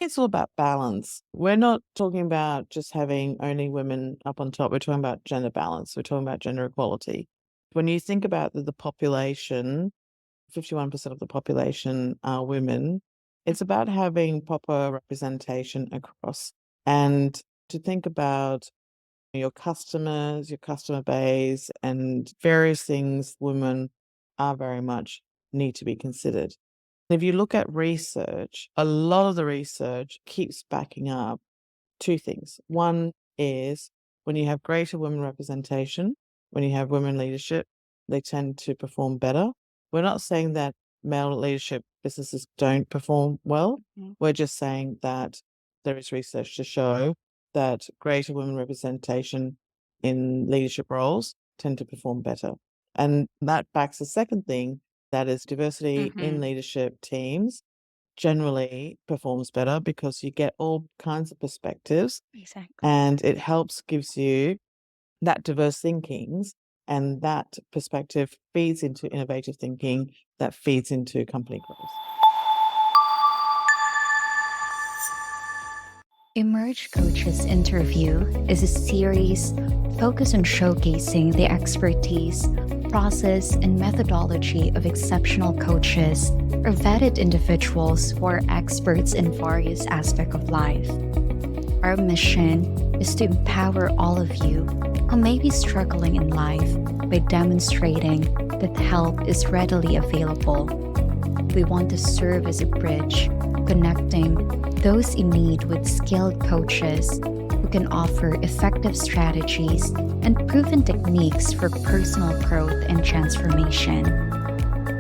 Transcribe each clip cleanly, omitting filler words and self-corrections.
It's all about balance. We're not talking about just having only women up on top. We're talking about gender balance. We're talking about gender equality. When you think about the population, 51% of the population are women. It's about having proper representation across and to think about your customers, your customer base, and various things women are very much need to be considered. If you look at research, a lot of the research keeps backing up two things. One is when you have greater women representation, when you have women leadership, they tend to perform better. We're not saying that male leadership businesses don't perform well. Mhm. We're just saying that there is research to show that greater women representation in leadership roles tend to perform better. And that backs the second thing, that is diversity in Mhm. leadership teams generally performs better because you get all kinds of perspectives Exactly. and it helps gives you that diverse thinkings, and that perspective feeds into innovative thinking that feeds into company growth. Emerge Coaches Interview is a series focused on showcasing the expertise, process, and methodology of exceptional coaches or vetted individuals who are experts in various aspects of life. Our mission is to empower all of you who may be struggling in life by demonstrating that help is readily available. We want to serve as a bridge, connecting those in need with skilled coaches who can offer effective strategies and proven techniques for personal growth and transformation.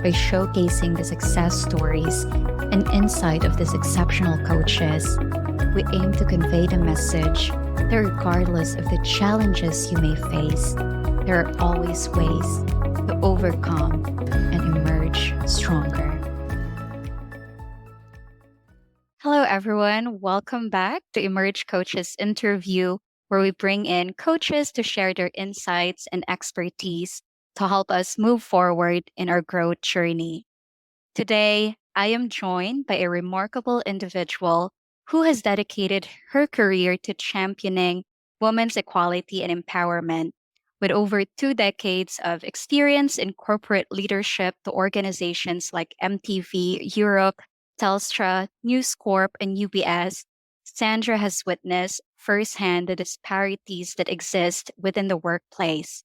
By showcasing the success stories and insight of these exceptional coaches, we aim to convey the message that regardless of the challenges you may face, there are always ways to overcome and emerge stronger. Hello, everyone. Welcome back to Emerge Coaches Interview, where we bring in coaches to share their insights and expertise to help us move forward in our growth journey. Today, I am joined by a remarkable individual who has dedicated her career to championing women's equality and empowerment. With over 2 decades of experience in corporate leadership to organizations like MTV Europe, Telstra, News Corp, and UBS, Sandra has witnessed firsthand the disparities that exist within the workplace.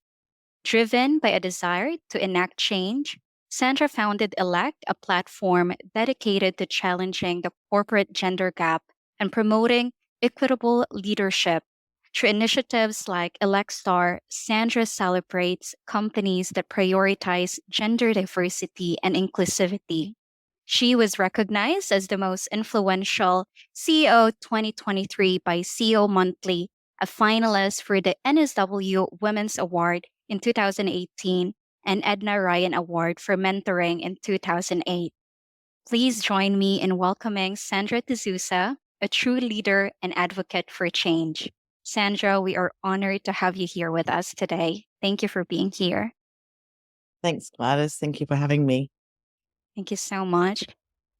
Driven by a desire to enact change, Sandra founded Elect, a platform dedicated to challenging the corporate gender gap and promoting equitable leadership. Through initiatives like Elect Star, Sandra celebrates companies that prioritize gender diversity and inclusivity. She was recognized as the most influential CEO 2023 by CEO Monthly, a finalist for the NSW Women's Award in 2018 and Edna Ryan Award for Mentoring in 2008. Please join me in welcoming Sandra D'Souza, a true leader and advocate for change. Sandra, we are honored to have you here with us today. Thank you for being here. Thanks, Gladys. Thank you for having me. Thank you so much.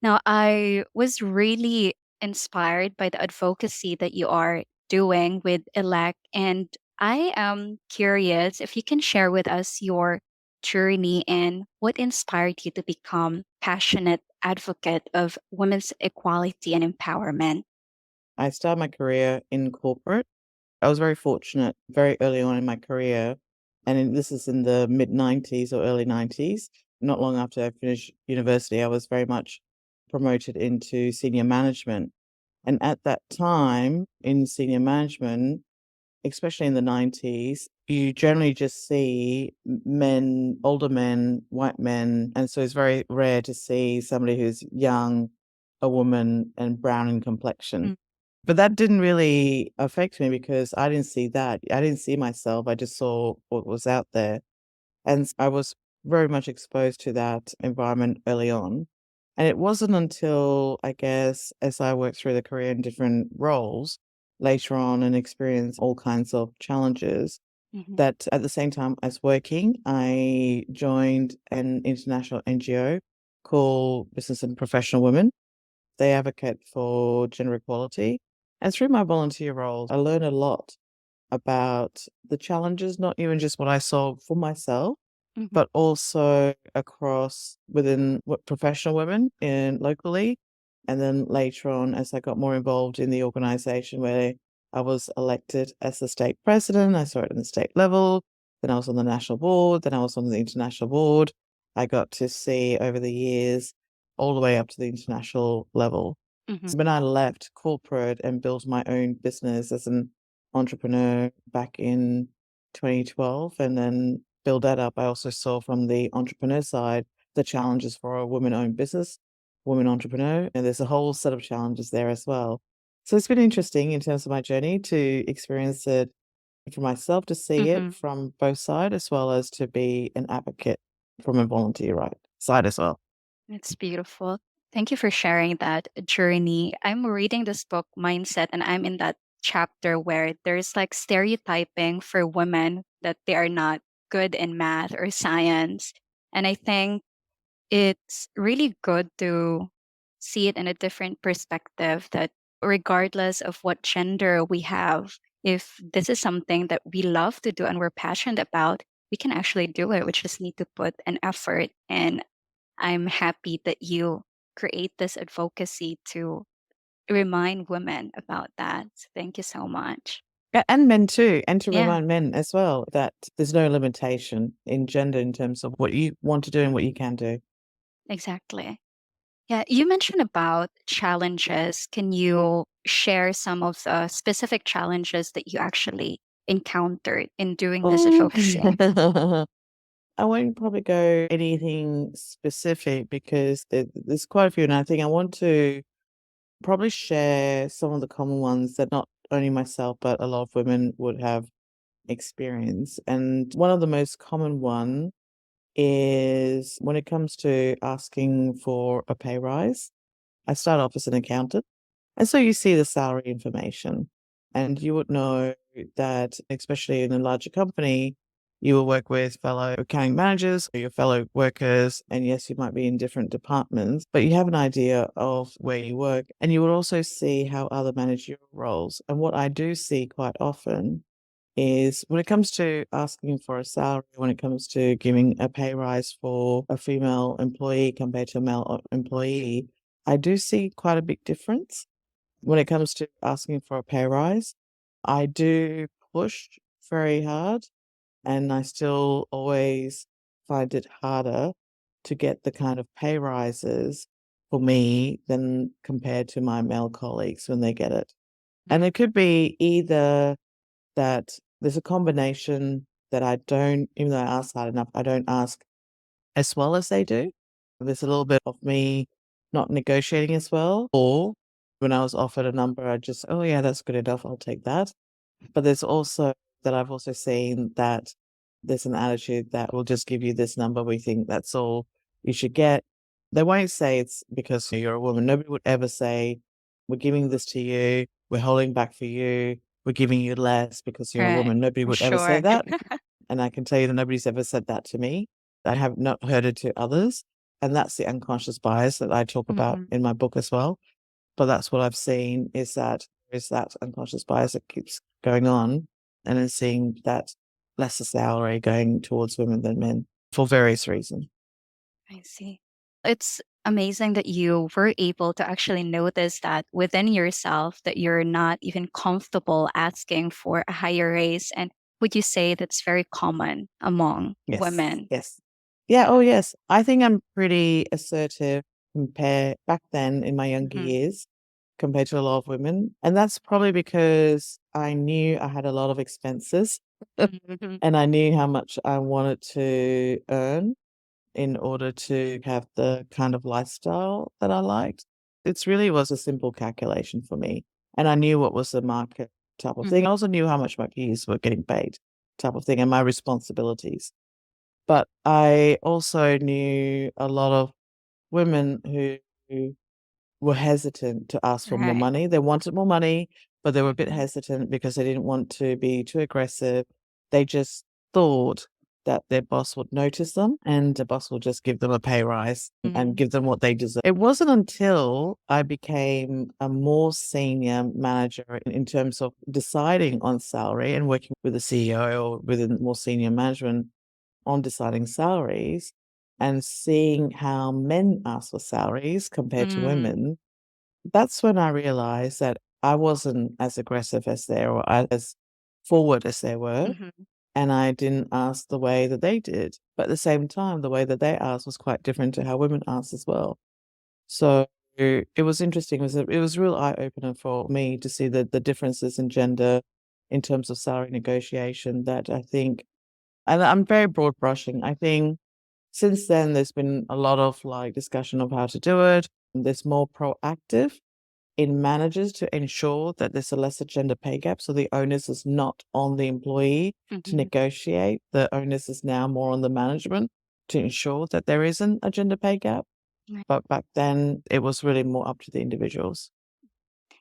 Now, I was really inspired by the advocacy that you are doing with ELEC, and I am curious if you can share with us your journey and what inspired you to become passionate advocate of women's equality and empowerment. I started my career in corporate. I was very fortunate very early on in my career, and this is in the mid 90s or early 90s. Not long after I finished university, I was very much promoted into senior management. And at that time in senior management, especially in the 90s, you generally just see men, older men, white men. And so it's very rare to see somebody who's young, a woman, and brown in complexion. Mm. But that didn't really affect me because I didn't see that. I didn't see myself. I just saw what was out there. And I was very much exposed to that environment early on. And it wasn't until, I guess, as I worked through the career in different roles later on and experienced all kinds of challenges, Mhm. that at the same time as working, I joined an international NGO called Business and Professional Women. they advocate for gender equality. And through my volunteer roles, I learned a lot about the challenges, not even just what I saw for myself, Mhm. but also across within what professional women in locally. And then later on, as I got more involved in the organization where I was elected as the state president, I saw it in the state level. Then I was on the national board. Then I was on the international board. I got to see over the years all the way up to the international level. Mhm. So when I left corporate and built my own business as an entrepreneur back in 2012 and then build that up, I also saw from the entrepreneur side the challenges for a woman-owned business, woman entrepreneur, and there's a whole set of challenges there as well. So it's been interesting in terms of my journey to experience it for myself, to see it Mhm. from both sides, as well as to be an advocate from a volunteer side as well. It's beautiful. Thank you for sharing that journey. I'm reading this book, Mindset, and I'm in that chapter where there's like stereotyping for women that they are not good in math or science. And I think it's really good to see it in a different perspective that regardless of what gender we have, if this is something that we love to do and we're passionate about, we can actually do it. We just need to put an effort. And I'm happy that you create this advocacy to remind women about that. Thank you so much. And men too, and to Yeah, remind men as well that there's no limitation in gender in terms of what you want to do and what you can do. exactly. Yeah, you mentioned about challenges. Can you share some of the specific challenges that you actually encountered in doing this Oh, advocacy? I won't probably go anything specific because there's quite a few, and I think I want to probably share some of the common ones that not only myself but a lot of women would have experienced. And one of the most common one is when it comes to asking for a pay rise. I start off as an accountant. And so you see the salary information, and you would know that, especially in a larger company, you will work with fellow accounting managers, or your fellow workers. And yes, you might be in different departments, but you have an idea of where you work. And you would also see how other managerial roles. And what I do see quite often is when it comes to asking for a salary, when it comes to giving a pay rise for a female employee compared to a male employee, I do see quite a big difference. When it comes to asking for a pay rise, I do push very hard, and I still always find it harder to get the kind of pay rises for me than compared to my male colleagues when they get it. And it could be either that there's a combination that I don't, even though I ask hard enough, I don't ask as well as they do. There's a little bit of me not negotiating as well. Or when I was offered a number, I just, oh, yeah, that's good enough. I'll take that. But there's also that I've also seen that there's an attitude that will just give you this number. We think that's all you should get. They won't say it's because you're a woman. Nobody would ever say, we're giving this to you. We're holding back for you. We're giving you less because you're a Right. woman. Nobody would ever say Sure. that. And I can tell you that nobody's ever said that to me. I have not heard it to others. And that's the unconscious bias that I talk about Mhm. in my book as well. But that's what I've seen is that unconscious bias that keeps going on, and then seeing that lesser salary going towards women than men for various reasons. I see. It's amazing that you were able to actually notice that within yourself that you're not even comfortable asking for a higher raise. And would you say that's very common among Yes, women? yes. Yeah, oh yes. I think I'm pretty assertive compared back then in my younger Mhm. years compared to a lot of women. And that's probably because I knew I had a lot of expenses Mhm. and I knew how much I wanted to earn in order to have the kind of lifestyle that I liked. It's really was a simple calculation for me. And I knew what was the market type of thing. I Mhm. also knew how much my peers were getting paid type of thing and my responsibilities. But I also knew a lot of women who were hesitant to ask for more Right. money. They wanted more money, but they were a bit Mhm. hesitant because they didn't want to be too aggressive. They just thought that their boss would notice them and the boss will just give them a pay rise and give them what they deserve. It wasn't until I became a more senior manager in terms of deciding on salary and working with the CEO or within more senior management on deciding salaries and seeing how men ask for salaries compared to women, that's when I realized that I wasn't as aggressive as they or as forward as they were. And I didn't ask the way that they did. But at the same time, the way that they asked was quite different to how women asked as well. So it was interesting. It was a real eye opener for me to see the differences in gender in terms of salary negotiation that I think, and I'm very broad brushing. I think since then there's been a lot of like discussion of how to do it. There's more proactive in managers to ensure that there's a lesser gender pay gap. So the onus is not on the employee to negotiate. The onus is now more on the management to ensure that there isn't a gender pay gap. But back then it was really more up to the individuals.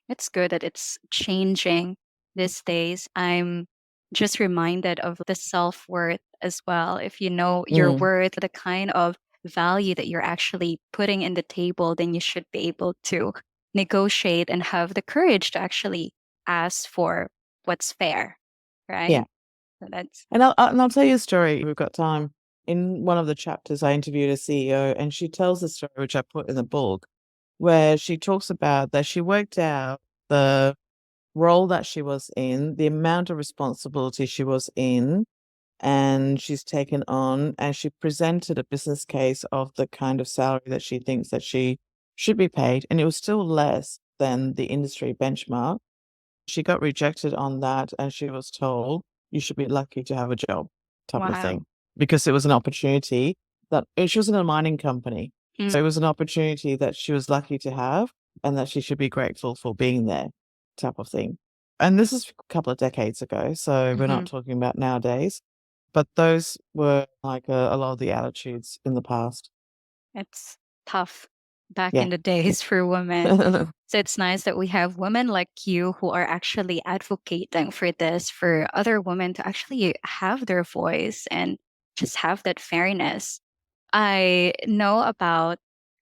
It's good that it's changing these days. I'm just reminded of the self worth as well. If you know your worth, the kind of value that you're actually putting in the table, then you should be able to negotiate and have the courage to actually ask for what's fair, Yeah. right? So that's And I'll tell you a story. We've got time. In one of the chapters, I interviewed a CEO and she tells a story, which I put in the book, where she talks about that she worked out the role that she was in, the amount of responsibility she was in, and she's taken on, and she presented a business case of the kind of salary that she thinks that she should be paid, and it was still less than the industry benchmark. She got rejected on that, and she was told, "You should be lucky to have a job," type of wow. thing, because it was an opportunity that she was in a mining company. So it was an opportunity that she was lucky to have and that she should be grateful for being there, type of thing. And this is a couple of decades ago, so we're not talking about nowadays. But those were like a lot of the attitudes in the past. It's tough back Yeah. in the days for women. So it's nice that we have women like you who are actually advocating for this, for other women to actually have their voice and just have that fairness. I know about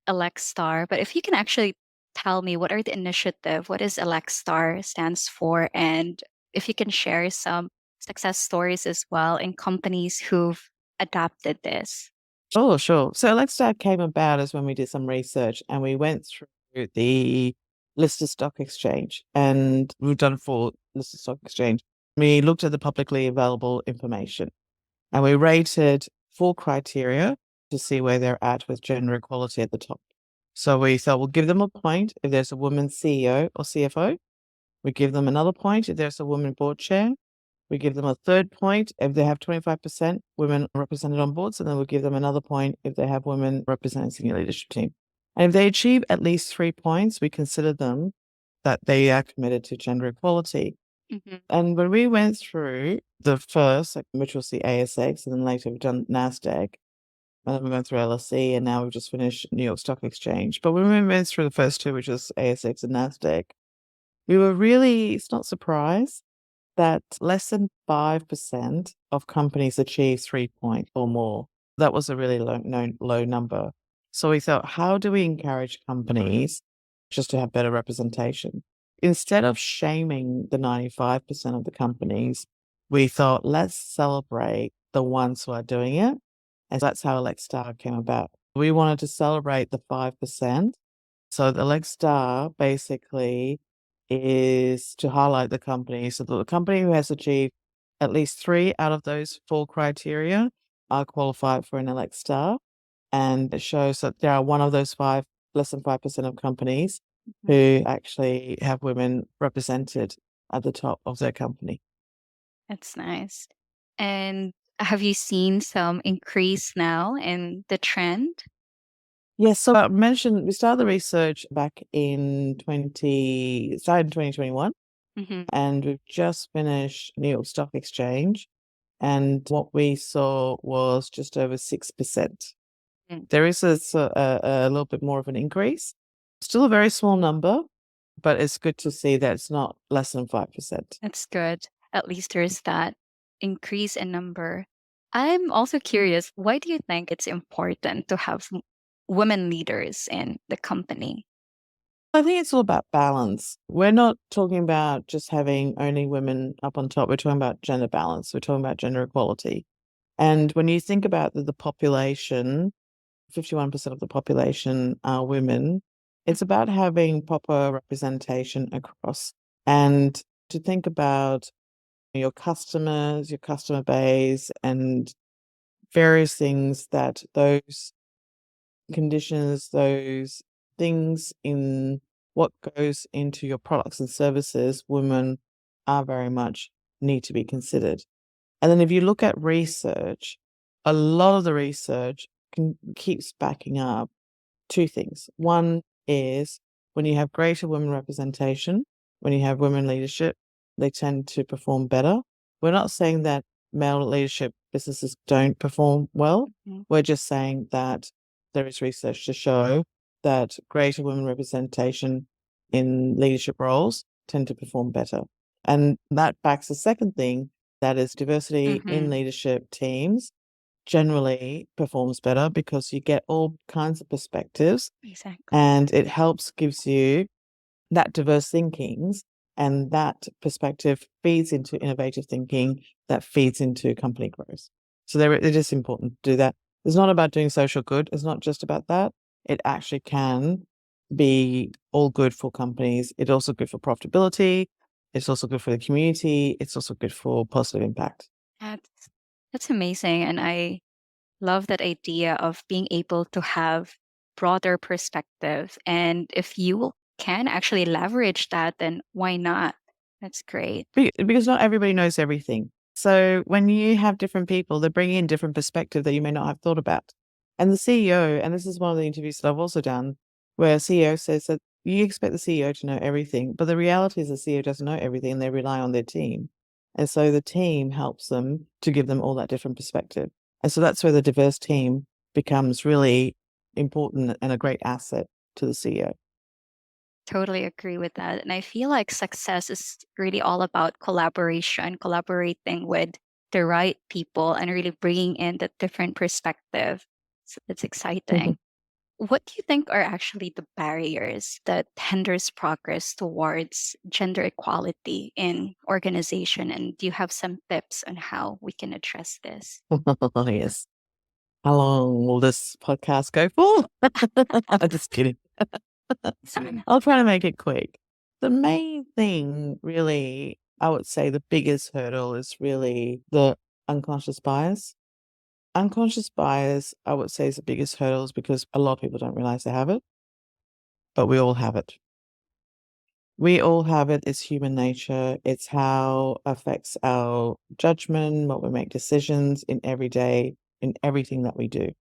Elexstar, but if you can actually tell me what are the initiative, what is Elexstar stands for, and if you can share some success stories as well in companies who've adopted this. Sure, sure. So Alexa came about as when we did some research and we went through the listed stock exchange and we've done for listed stock exchange. We looked at the publicly available information and we rated 4 criteria to see where they're at with gender equality at the top. So we thought we'll give them a point if there's a woman CEO or CFO. We give them another point if there's a woman board chair. We give them a third point if they have 25% women represented on boards, and then we'll give them another point if they have women representing senior leadership team. And if they achieve at least 3 points, we consider them that they are committed to gender equality. And when we went through the first, which was the ASX, and then later we've done NASDAQ, and then we went through LSE, and now we've just finished New York Stock Exchange. But when we went through the first two, which was ASX and NASDAQ, we were really, it's not surprised that less than 5% of companies achieve 3 points or more. That was a really low number. So we thought, how do we encourage companies just to have better representation? Instead of shaming the 95% of the companies, we thought, let's celebrate the ones who are doing it. And that's how Lexstar came about. We wanted to celebrate the 5%. So the Lexstar basically is to highlight the company. So the company who has achieved at least 3 out of those 4 criteria are qualified for an Lexstar. And it shows that there are one of those 5, less than 5% of companies who actually have women represented at the top of their company. That's nice. And have you seen some increase now in the trend? Yes, so I mentioned we started the research back in started in 2021, hmm and we've just finished New York Stock Exchange. And what we saw was just over 6%. There is a little bit more of an increase. Still a very small number, but it's good to see that it's not less than 5%. That's good. At least there's that increase in number. I'm also curious, why do you think it's important to have women leaders in the company? I think it's all about balance. We're not talking about just having only women up on top. We're talking about gender balance. We're talking about gender equality. And when you think about the population, 51% of the population are women, it's about having proper representation across. And to think about your customers, your customer base, and various things that those conditions, those things in what goes into your products and services, women are very much need to be considered. And then if you look at research, a lot of the research keeps backing up two things. One is when you have greater women representation, when you have women leadership, they tend to perform better. We're not saying that male leadership businesses don't perform well. Mhm. We're just saying that there is research to show that greater women representation in leadership roles tend to perform better. And that backs the second thing, that is diversity in Mhm. leadership teams generally performs better because you get all kinds of perspectives Exactly. and it gives you that diverse thinkings, and that perspective feeds into innovative thinking that feeds into company growth. So it is important to do that. It's not about doing social good. It's not just about that. It actually can be all good for companies. It's also good for profitability. It's also good for the community. It's also good for positive impact. That's that's amazing. And I love that idea of being able to have broader perspective. And if you can actually leverage that, then why not? That's great. Because not everybody knows everything. So when you have different people, they bring in different perspective that you may not have thought about. And the CEO, and this is one of the interviews that I've also done, where CEO says that you expect the CEO to know everything, but the reality is the CEO doesn't know everything and they rely on their team. And so the team helps them to give them all that different perspective. And so that's where the diverse team becomes really important and a great asset to the CEO. Totally agree with that. And I feel like success is really all about collaboration, collaborating with the right people and really bringing in the different perspective. So it's exciting. What do you think are actually the barriers that hinders progress towards gender equality in organization? And do you have some tips on how we can address this? Yes. How long will this podcast go for? I'm just kidding. I'll try to make it quick. The main thing, really, I would say the biggest hurdle is really the unconscious bias. Unconscious bias, I would say, is the biggest hurdles because a lot of people don't realize they have it, but we all have it. We all have it. It's human nature. It's how affects our judgment, what we make decisions in every day, in everything that we do.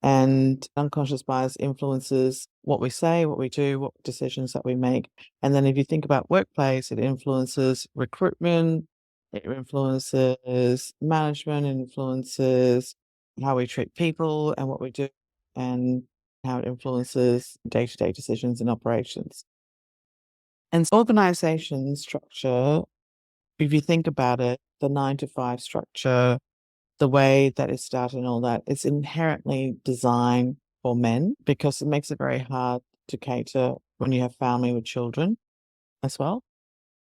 And unconscious bias influences what we say, what we do, what decisions that we make. And then if you think about workplace, it influences recruitment, it influences management, it influences how we treat people and what we do, and how it influences day-to-day decisions and operations. And organization structure, if you think about it, the 9 to 5 structure, the way that it's started and all that, it's inherently designed for men because it makes it very hard to cater when you have family with children as well.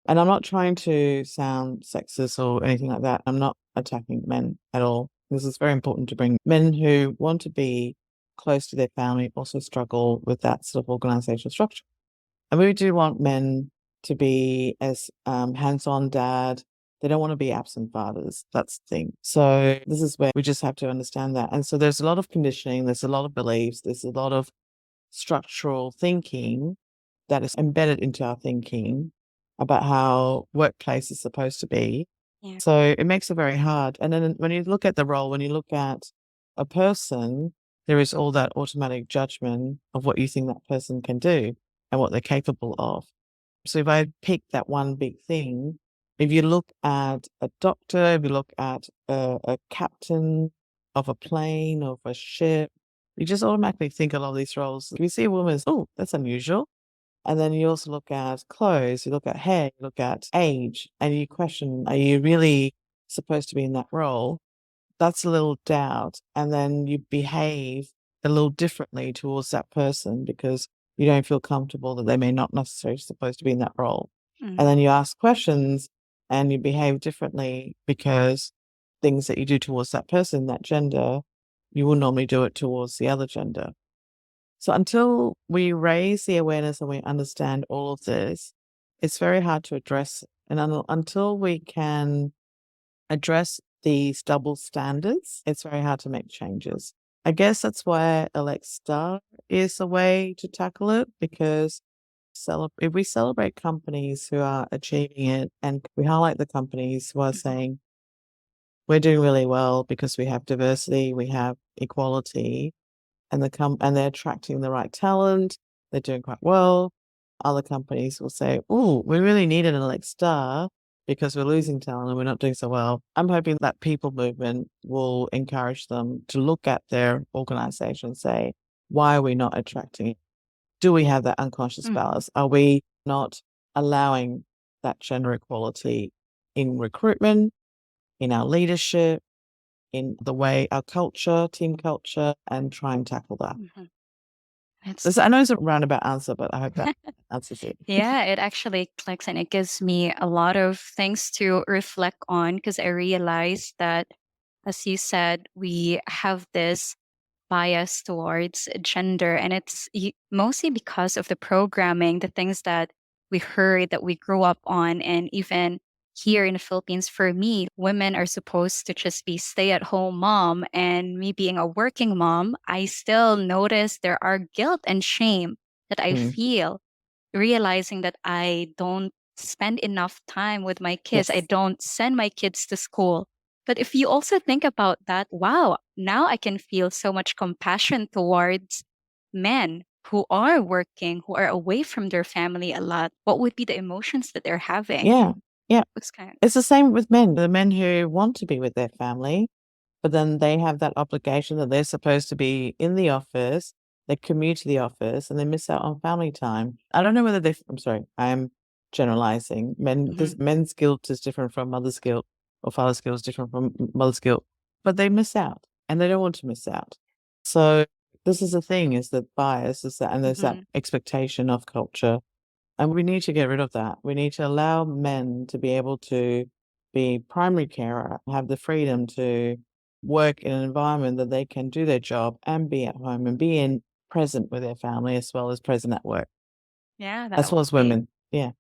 And I'm not trying to sound sexist or anything like that. I'm not attacking men at all. This is very important to bring men who want to be close to their family also struggle with that sort of organizational structure. And we do want men to be as hands-on dad. They don't want to be absent fathers. That's the thing. So this is where we just have to understand that. And so there's a lot of conditioning, there's a lot of beliefs, there's a lot of structural thinking that is embedded into our thinking about how workplace is supposed to be. Yeah. So it makes it very hard. And then when you look at the role, when you look at a person, there is all that automatic judgment of what you think that person can do and what they're capable of. So if I pick that one big thing, if you look at a doctor, if you look at a captain of a plane, of a ship, you just automatically think a lot of these roles. If you see a woman as, oh, that's unusual. And then you also look at clothes, you look at hair, you look at age, and you question, are you really supposed to be in that role? that's a little doubt. And then you behave a little differently towards that person because you don't feel comfortable that they may not necessarily supposed to be in that role. And Mm. then you ask questions and you behave differently because things that you do towards that person, that gender, you will normally do it towards the other gender. So until we raise the awareness and we understand all of this, it's very hard to address. And until we can address these double standards, it's very hard to make changes. I guess that's why Alexa is a way to tackle it because if we celebrate companies who are achieving it and we highlight the companies who are saying, we're doing really well because we have diversity, we have equality, and and they're attracting the right talent, they're doing quite well. Other companies will say, "Oh, we really need an Alexa because we're losing talent and we're not doing so well." I'm hoping that people movement will encourage them to look at their organization and say, "Why are we not attracting it? Do we have that unconscious Mhm. bias? Are we not allowing that gender equality in recruitment, in our leadership, in the way our culture, team culture, and try and tackle that?" Mhm. It's I know it's a roundabout answer, but I hope that answers it. Yeah, it actually clicks and it gives me a lot of things to reflect on because I realized that, as you said, we have this bias towards gender, and it's mostly because of the programming, the things that we heard that we grew up on, and even here in the Philippines, for me, women are supposed to just be stay-at-home mom, and me being a working mom, I still notice there are guilt and shame that I Mm, feel realizing that I don't spend enough time with my kids. I yes. don't send my kids to school. But if you also think about that, wow, now I can feel so much compassion towards men who are working, who are away from their family a lot. What would be the emotions that they're having? Yeah. Yeah. It's kind It's the same with men. The men who want to be with their family, but then they have that obligation that they're supposed to be in the office. They commute to the office and they miss out on family time. I don't know whether I'm sorry, I'm generalizing. Mhm. Men's guilt is different from mother's guilt, or father's guilt is different from mother's guilt, but they miss out and they don't want to miss out. So this is the thing: is that bias is that, and there's that Mhm. expectation of culture, and we need to get rid of that. We need to allow men to be able to be primary carer, have the freedom to work in an environment that they can do their job and be at home and be in present with their family as well as present at work, Yeah, as that well would as be. women. Yeah.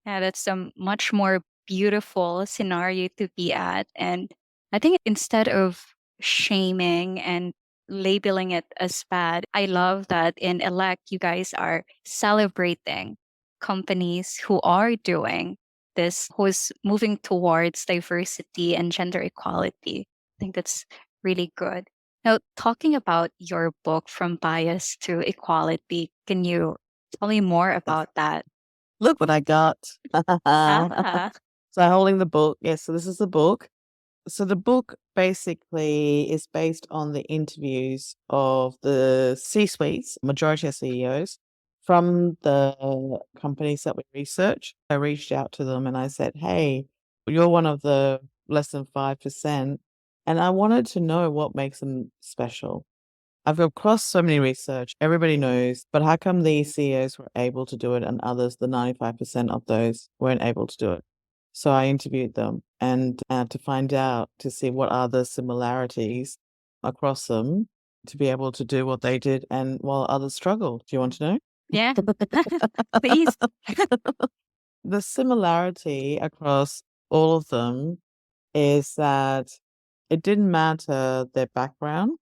Yeah, that's a much more beautiful scenario to be at. And I think instead of shaming and labeling it as bad, I love that in Elect, you guys are celebrating companies who are doing this, who's moving towards diversity and gender equality. I think that's really good. Now, talking about your book, From Bias to Equality, can you tell me more about that? Look what I got. Ah. So holding the book. Yes, so this is the book. So the book basically is based on the interviews of the C-suites, majority of CEOs from the companies that we research. I reached out to them and I said, "Hey, you're one of the less than 5%, and I wanted to know what makes them special. I've across so many research, everybody knows, but how come these CEOs were able to do it and others, the 95% of those, weren't able to do it?" So I interviewed them and to find out, to see what are the similarities across them to be able to do what they did and while others struggled. Do you want to know? Yeah, please. The similarity across all of them is that it didn't matter their background,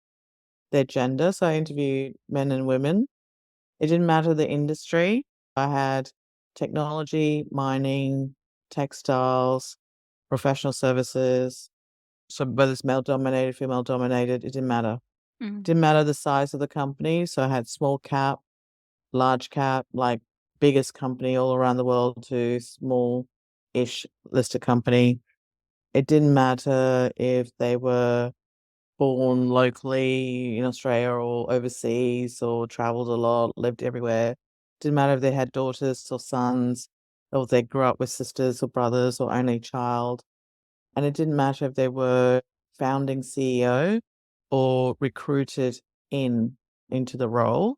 their gender. So I interviewed men and women. It didn't matter the industry. I had technology, mining, textiles, professional services. So whether it's male dominated, female dominated, it didn't matter. Mm, Didn't matter the size of the company. So I had small cap, large cap, like biggest company all around the world to small-ish listed company. It didn't matter if they were born locally in Australia or overseas or traveled a lot, lived everywhere. Didn't matter if they had daughters or sons, or they grew up with sisters or brothers or only child. And it didn't matter if they were founding CEO or recruited into the role.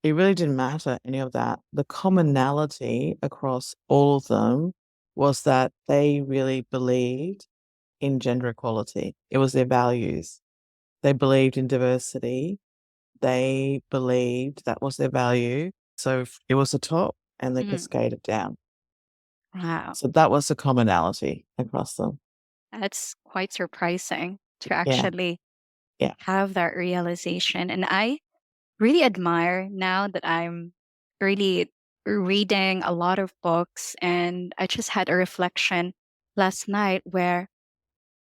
It really didn't matter, any of that. The commonality across all of them was that they really believed in gender equality. It was their values. They believed in diversity. They believed that was their value. So it was the top and they Mhm. cascaded down. Wow. So that was the commonality across them. That's quite surprising to Yeah. actually Yeah. have that realization. And I really admire now that I'm really reading a lot of books, and I just had a reflection last night where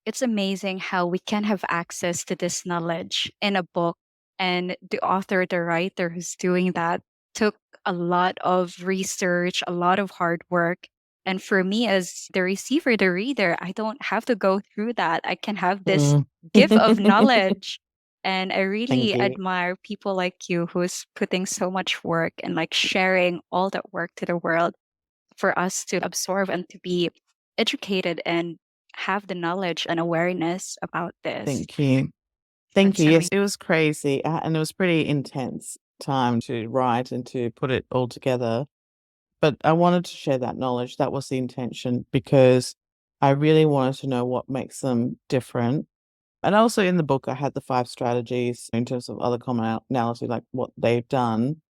it's amazing how we can have access to this knowledge in a book, and the author, the writer who's doing that took a lot of research, a lot of hard work. And for me as the receiver, the reader, I don't have to go through that. I can have this Mm. gift of knowledge. And I Thank really you. admire people like you who's putting so much work and like sharing all that work to the world for us to absorb and to be educated and have the knowledge and awareness about this. Thank you. Thank That's you. Yes, amazing. it was crazy. And it was pretty intense time to write and to put it all together. But I wanted to share that knowledge. That was the intention because I really wanted to know what makes them different. And also in the book, I had the 5 strategies in terms of other commonality, like what they've done.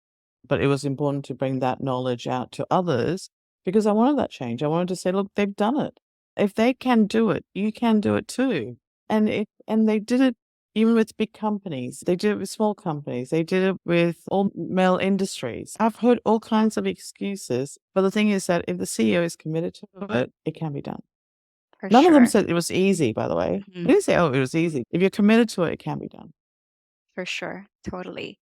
But it was important to bring that knowledge out to others because I wanted that change. I wanted to say, look, they've done it. If they can do it, you can do it too. And they did it even with big companies. They did it with small companies. They did it with all male industries. I've heard all kinds of excuses. But the thing is that if the CEO is committed to it, it can be done. For None of them sure. said it was easy, by the way. Mhm. They didn't say, oh, it was easy. If you're committed to it, it can be done. For sure. Totally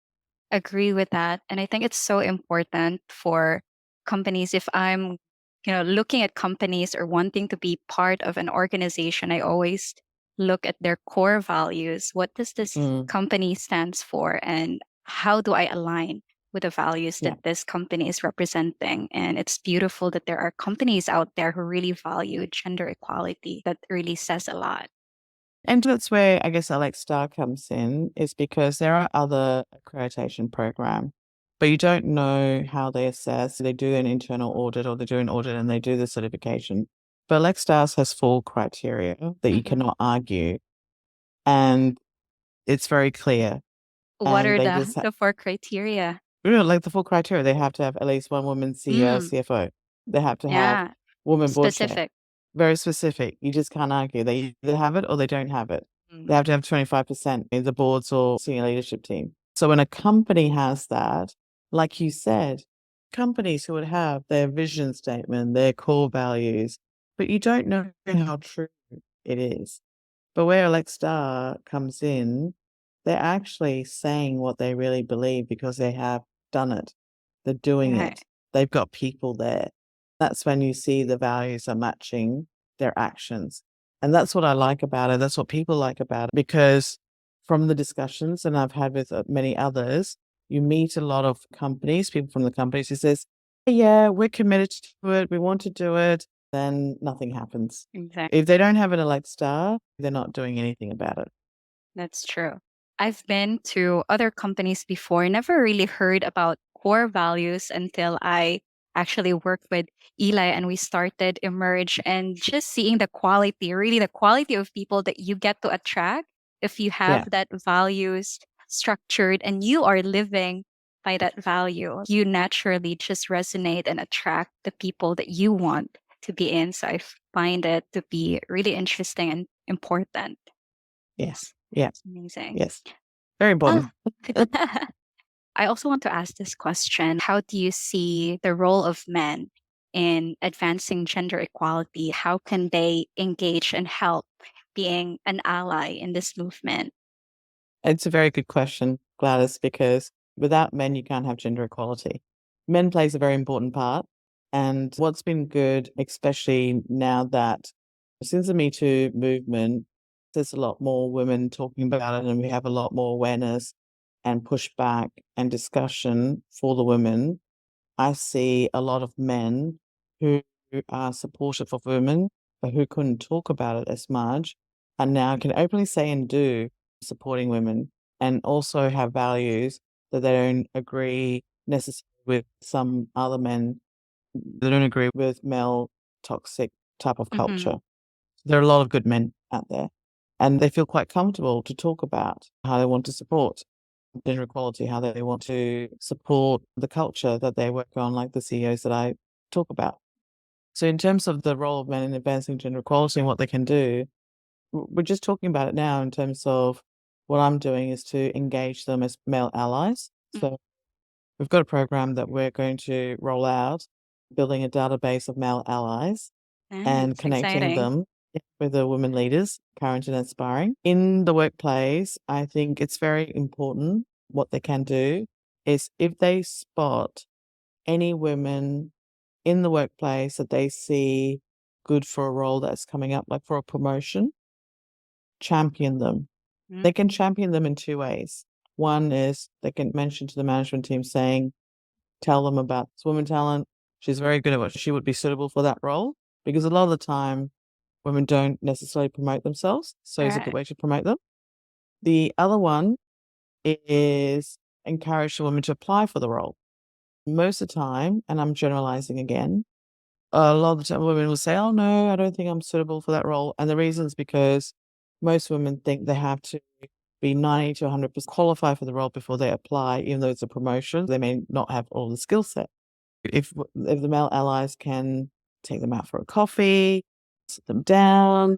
agree with that. And I think it's so important for companies. If I'm, looking at companies or wanting to be part of an organization, I always look at their core values. What does this Mm, company stands for, and how do I align with the values yeah. that this company is representing? And it's beautiful that there are companies out there who really value gender equality. That really says a lot. And that's where I guess Alex Star comes in, is because there are other accreditation program, but you don't know how they assess. They do an internal audit or they do an audit and they do the certification. But Alex Stars has 4 criteria that you Mhm. cannot argue, and it's very clear. What And are they the just the four criteria? like the full criteria. They have to have at least 1 woman CEO, Mm, CFO. They have to have yeah, woman board chair. specific. Very specific. You just can't argue. They either have it or they don't have it. They Mm, have to have 25% in the boards or senior leadership team. So when a company has that, like you said, companies who would have their vision statement, their core values, but you don't know how true it is. But where Alexa comes in, they're actually saying what they really believe because they have done it. They're doing right. it. They've got people there. That's when you see the values are matching their actions. And that's what I like about it. That's what people like about it because from the discussions, and I've had with many others, you meet a lot of companies, people from the companies who says, yeah, we're committed to it. We want to do it. Then nothing happens. Exactly. If they don't have an elect star, they're not doing anything about it. That's true. I've been to other companies before, never really heard about core values until I actually worked with Eli and we started Emerge, and just seeing the quality, really the quality of people that you get to attract if you Yeah, have that values structured and you are living by that value, you naturally just resonate and attract the people that you want to be in. So I find it to be really interesting and important. yes, yeah, It's amazing. yes. Very Oh, important. I also want to ask this question. How do you see the role of men in advancing gender equality? How can they engage and help being an ally in this movement? It's a very good question, Gladys, because without men, you can't have gender equality. Men plays a very important part. And what's been good, especially now that since the Me Too movement, there's a lot more women talking about it and we have a lot more awareness and pushback and discussion for the women. I see a lot of men who are supportive of women, but who couldn't talk about it as much, and now can openly say and do supporting women, and also have values that they don't agree necessarily with some other men. They don't agree with male toxic type of Mm-hmm. culture. There are a lot of good men out there, and they feel quite comfortable to talk about how they want to support gender equality, how they want to support the culture that they work on, like the CEOs that I talk about. So, in terms of the role of men in advancing gender equality and what they can do, we're just talking about it now in terms of what I'm doing is to engage them as male allies. So, we've got a program that we're going to roll out, building a database of male allies and Nice, connecting exciting. them with the women leaders, current and aspiring. In the workplace, I think it's very important what they can do is if they spot any women in the workplace that they see good for a role that's coming up, like for a promotion, champion them. Mm, They can champion them in two ways. One is they can mention to the management team saying, tell them about this woman talent. She's very good at what she would be suitable for that role. Because a lot of the time, women don't necessarily promote themselves. So it's a good right. way to promote them. The other one is encourage the women to apply for the role. Most of the time, and I'm generalizing again, a lot of the time women will say, oh no, I don't think I'm suitable for that role. And the reason is because most women think they have to be 90 to 100% qualified for the role before they apply, even though it's a promotion. They may not have all the skill set. If the male allies can take them out for a coffee, sit them down,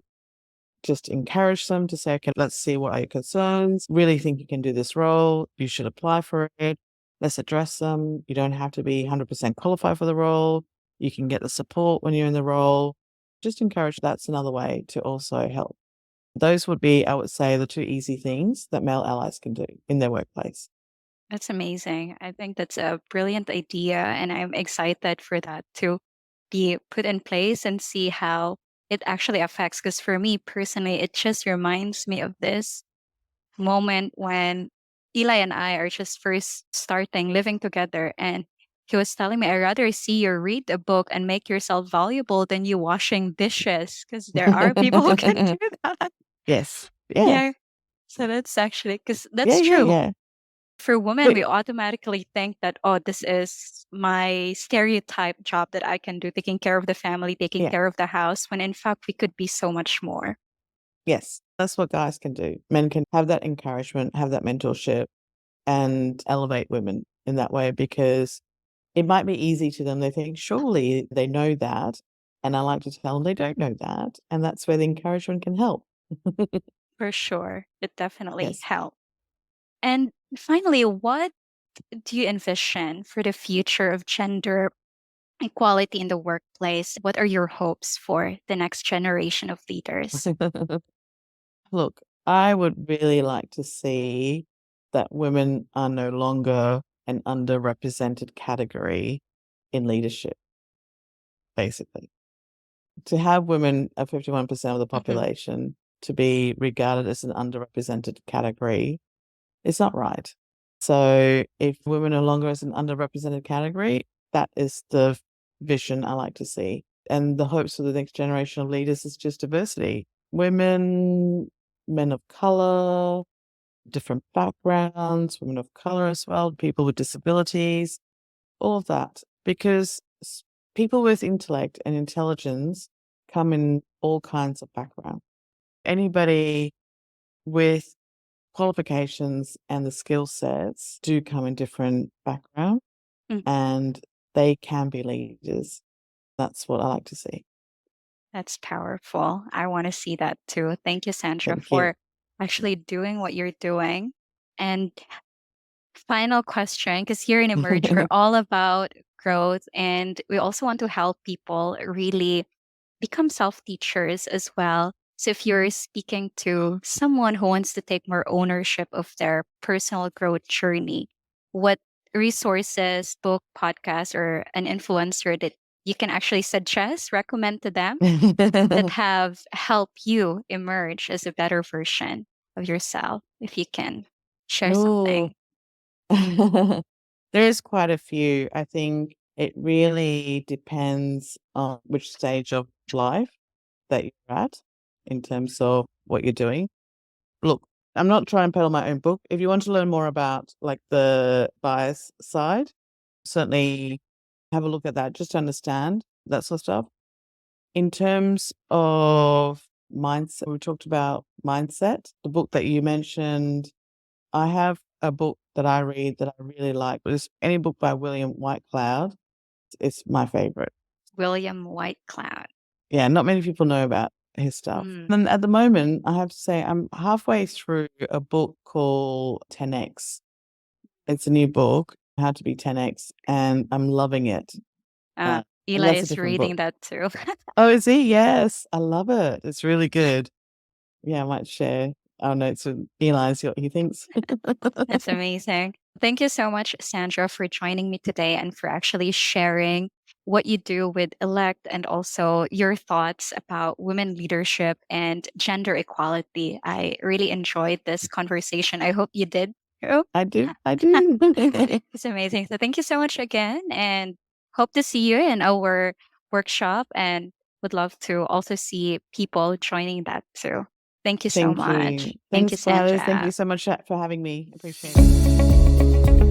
just encourage them to say, okay, let's see what are your concerns. Really think you can do this role. You should apply for it. Let's address them. You don't have to be 100% qualified for the role. You can get the support when you're in the role. Just encourage. That's another way to also help. Those would be, I would say, the two easy things that male allies can do in their workplace. That's amazing. I think that's a brilliant idea, and I'm excited for that to be put in place and see how it actually affects. Because for me personally, it just reminds me of this moment when Eli and I are just first starting living together, and he was telling me, "I'd rather see you read a book and make yourself valuable than you washing dishes," because there are people who can do that. Yes. Yeah. Yeah. So that's actually because Yeah. that's Yeah. true. Yeah. For women, But we automatically think that, oh, this is my stereotype job that I can do, taking care of the family, taking yeah. care of the house, when in fact we could be so much more. Yes. That's what guys can do. Men can have that encouragement, have that mentorship, and elevate women in that way because it might be easy to them. They think, surely they know that. And I like to tell them they don't know that. And that's where the encouragement can help. For sure. It definitely Yes. helps. And finally, what do you envision for the future of gender equality in the workplace? What are your hopes for the next generation of leaders? Look, I would really like to see that women are no longer an underrepresented category in leadership, basically. To have women at 51% of the Mhm. population to be regarded as an underrepresented category, it's not right. So if women are no longer as an underrepresented category, that is the vision I like to see. And the hopes for the next generation of leaders is just diversity. Women, men of color, different backgrounds, women of color as well, people with disabilities, all of that. Because people with intellect and intelligence come in all kinds of background. Anybody with qualifications and the skill sets do come in different background Mm, and they can be leaders. That's what I like to see. that's powerful. I want to see that too. Thank you, Sandra, Thank you. for actually doing what you're doing. And final question, because here in Emerge, we're all about growth, and we also want to help people really become self teachers as well. So, if you're speaking to someone who wants to take more ownership of their personal growth journey, what resources, book, podcast, or an influencer that you can actually suggest, recommend to them that have helped you emerge as a better version of yourself, if you can share Oh, something? there's quite a few. I think it really depends on which stage of life that you're at in terms of what you're doing. Look, I'm not trying to peddle my own book. If you want to learn more about like the bias side, certainly have a look at that just to understand that sort of stuff. In terms of mindset, we talked about mindset. The book that you mentioned, I have a book that I read that I really like. It's any book by William Whitecloud. It's my favorite. William Whitecloud. Yeah, not many people know about his stuff. Mm. And at the moment, I have to say, I'm halfway through a book called 10X. It's a new book, How to Be 10X, and I'm loving it. And Eli that's a is different book. reading that too. Oh, is he? Yes, I love it. It's really good. Yeah, I might share our notes with Eli, see what he thinks. That's amazing. Thank you so much, Sandra, for joining me today and for actually sharing what you do with Elect and also your thoughts about women leadership and gender equality. I really enjoyed this conversation. I hope you did too. I do. I do. It's amazing. So thank you so much again and hope to see you in our workshop and would love to also see people joining that too. Thank you so Thank you. much. Thank you, Thanks, Gladys. Thank you Sandra. so much for having me. Appreciate it.